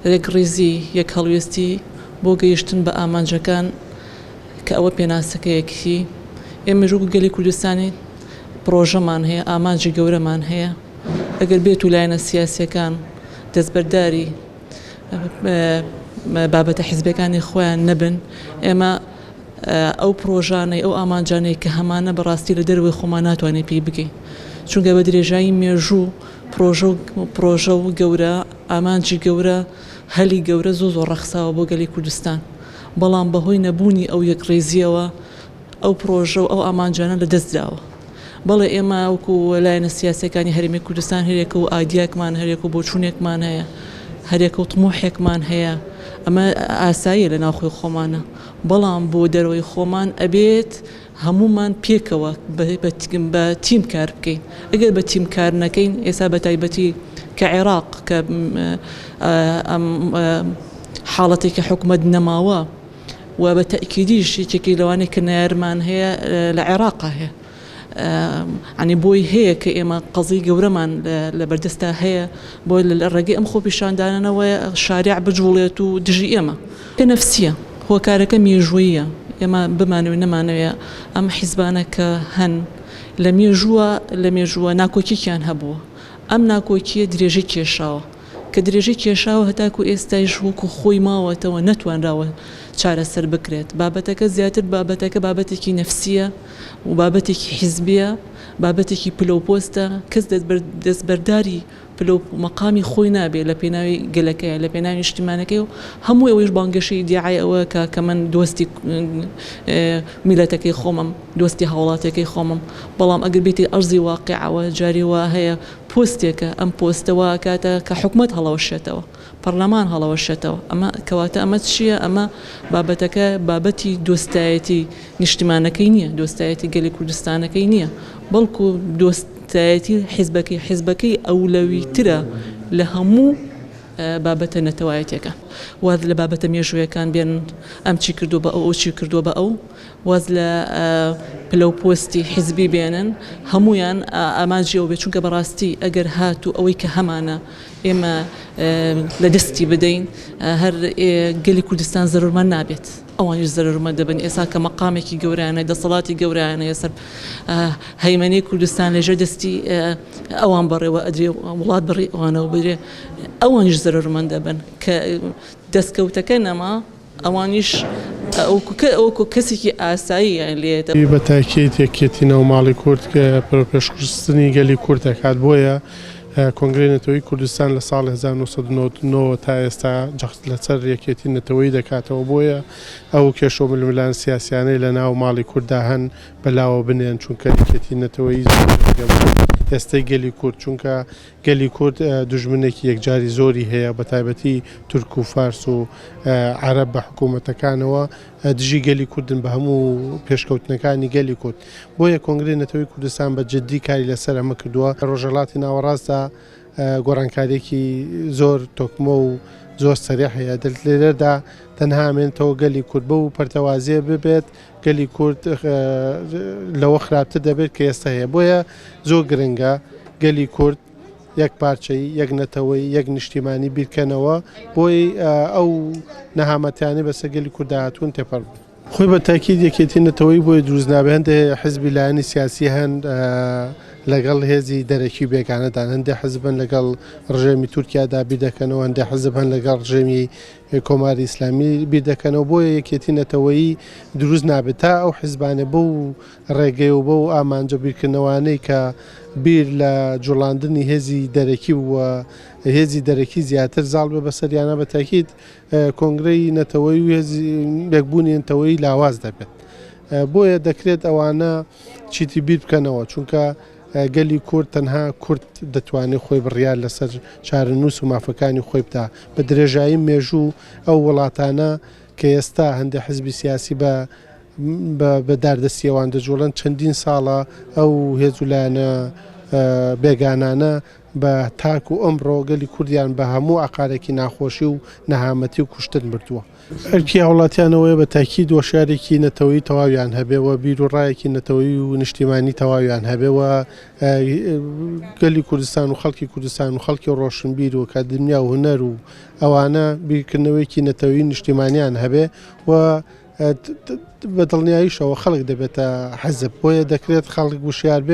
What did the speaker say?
ڕێگڕیزی یەک هەڵوێستی بۆ گەیشتن بە ئامانجەکان کە ئەوە پێناسەکەیەکی ئێمە ژوو گەلی کوردستانی پرۆژەمان هەیە ئامانجی گەورەمان هەیە ئەگەر بێت و لایەنە سیاسیەکان دەستبەرداری بابەتە حیزبەکانی خۆیان نەبن ئێمە ئەو پرۆژانەی ئەو ئامانجانەی کە هەمانە بەڕاستی لە دەروی خۆمان ناتوانێت پێی بگەین چونکە بە درێژایی مێژوو پرۆژە و گەورە ئامانجی گەورە هەلی گەورە زۆر ڕەخساوە بۆ گەلی کوردستان بەڵام بەهۆی نەبوونی ئەو یەکڕێزیەوە ئەو پرۆژە و ئەو ئامانجانە لە دەستداوە بەڵێ ئێمە وەکو لایەنە سیاسەکانی هەرێمی کوردستان هەرێکە و ئایدیاکمان هەرێک و بۆچوونێکمان هەیە هەرێکە و تموحێکمان هەیە ئەمە ئاساییە لە ناوخۆی خۆمانە بەڵام بۆ دەرەوەی خۆمان ئەبێت هەمومان پێکەوە بە تیم کار بکەین ئەگەر بە تیم کار نەکەین ئێستا بە تایبەتی کە عێراق کە حاڵەتێکی حکومەت نەماوە و بە تەئکیدیش یەکێکی لەوانەیە کە نایارمان هەیە لە عێراقا هەیە عنی بۆی هەیە کە ئێمە قەزی گەورەمان لە بەردەستا هەیە بۆی لە ڕێگەی ئەم خۆپیشاندانەوە شاریع بجوڵێت و دژی ئێمە کە نەفسیە هۆکارەکە مێژوویە ئێمە بمانوێ نەمانەوێ ئەم حیزبانە کە هەن لە مێژووە ناکۆکییان هەبووە ئەم ناکۆکیە درێژەی کێشاوە کە درێژەی کێشاوە هەتاکو ئێستایش وەکو خۆی ماوەتەوە نەتوانراوە چارەسەر بکرێت بابەتەکە زیاتر بابەتێکی نەفسیە و بابەتێکی حیزبیە بابەتێکی پلۆپۆستە کەس دەستبەرداری پلۆ مەقامی خۆی نابێت لە پێناوی گەلەکەیە لە پێناوی نیشتیمانەکەی و ئەوەی بانگەشەی دیعای ئەوە کە من دۆستی میلەتەکەی خۆمم دۆستی هاوڵاتەکەی خۆمم بەڵام ئەگەر بێتی ئەرزی واقعەوە جاری وا هەیە پۆستێکە ئەم پۆستەوە کاتە کە حکومەت هەڵەوەشێتەوە پەرلەمان هەڵەوەشێتەوە ئەمە کەواتە ئەمە چییە ئەمە بابەتەکە بابەتی دۆستایەتی نیشتیمانەکەی نییە دۆستایەتی گەلی کوردستانەکەی نییە بەڵکو دۆستایەتی حیزبەکەی ئەولەویترە لە هەموو بابەتە نەتەوایەتەکە واز لە بابەتە مێژوویەکان بێن ئەم چی کردو بە ئەو چی کردووە بە ئەو واز لە پلەپۆستی حیزبی بێنن هەمویان ئاماجیەوە بێت چونکە بەڕاستی ئەگەر هاتوو ئەوەی کە هەمانە ئێمە لە دەستی بدەین هەر گەلی کوردستان زەرورمان نابێت ئەوانش زەرورمە دەبن ئێستا کە مەقامێکی گەورانە دەسەڵاتی گەورانە ێسەر هەیمەنەی کوردستان لەژێر دەستی ئەوان بەڕێوە ئەدرێ وڵات بڕێ ئەوانەوە بێ ئەوانش زەرورمەند دەبن کە دەستکەوتەکە نەما ئەوانیش ئەوکو کەسێکی ئاسایی لێتە بە تاکید یەکێتی ناوماڵی کورد کە پێشخستنی گەلی کورد دەکات بۆیە کۆنگرەی نەتەوەی کوردستان لە ساڵ 1999 تا ئێستا جەخت لەسەر یەکێتی نەتەوەی دەکاتەوە بۆیە ئەو کێشە و ململان سیاسیانەی لە ناو ماڵی کووردا هەن بەلاوە بنێن چونکە یەکێتی نەتەوەی ئێستای گەلی کورد چونکە گەلی کورد دوژمنێکی یەکجاری زۆری هەیە بە تایبەتی تورک و فارس و عەرەب بە حکوومەتەکانەوە دژی گەلی کوردن بە هەموو پێشکەوتنەکانی گەلی کورد بۆیە کۆنگرەی نەتەوەی کوردستان بە جددی کاری لەسەر ئەمە کردووە ڕۆژهەڵاتی ناوەڕاستدا گۆڕانکاریێکی زۆر تۆکمە و زۆر سەریح هەیە لێرەدا تەنها ئەمێنێتەوە گەلی کورد بە و پەرتەوازیە ببێت گەلی کورد لەوە خراپتر دەبێت کە ئێستا هەیە بۆیە زۆر گرنگە گەلی کورد یەک پارچەی یەک نەتەوەی یەک نیشتیمانی بیرکەنەوە بۆی ئەو نەهامەتیانەی بەسەر گەلی کووردا هاتوون تێپەڕ خۆی بە تاکید یەکێتی نەتەوەی بۆی دروستنابێ هەندێک حیزبی لایەنی سیاسی هەن لەگەڵ هێزی دەرەکی بێگانەدان هەندێک حزبن لەگەڵ ڕژێمی تورکیادا بیر دەکەنەوە هەندێک حزب هەن لەگەڵ ڕژێمی کۆماری ئیسلامی بیر دەکەنەوە بۆیە یەکێتی نەتەوەیی دروست نابێت تا ئەو حیزبانە بەو ڕێگەی و بەو ئامانجە بیرکردنەوانەی کە بیر لە جوڵاندنی هێزی دەرەکی وە هێزی دەرەکی زیاتر زاڵ بێ بەسەریانە بە تاکید کۆنگرەی نەتەوەی و هێزی یەکبوونی نەتەوەی لاواز دەبێت بۆیە دەکرێت ئەوانە چیتی بیر بکەنەوە چونکە گەلی کورد تەنها کورد دەتوانێت خۆی بڕیار لەسەر چارەنووس و مافەکانی خۆی بدا بە درێژایی مێژوو ئەو وڵاتانە کە ئێستا هەندێک حزبی سیاسی بە داردەستیەوان دەجوڵن چەندین ساڵە ئەو هێزولانە بێگانانە بە تاک و ئەمڕۆ گەلی کوردیان بە هەموو عقارێکی ناخۆشی و نەهامەتی و کوشتن بردووە. ئەرکی هاوڵاتیانەوەی بە تاکید وەشارێکی نەتەوەی تەواویان هەبێەوە بیر و ڕایەکی نەتەوەی و نیشتیمانی تەواویان هەبێەوە گەلی کوردستان و خەڵکی کوردستان و خەڵکی ڕۆشنبیر و کادرنیا و هونەر و ئەوانە بیرکردنەوەیکی نەتەوەی نیشتیمانیان هەبێ و بە دڵنیاییشەوە خەڵک دەبێتە حەزب بۆیە دەکرێت خەڵک وشیار بێ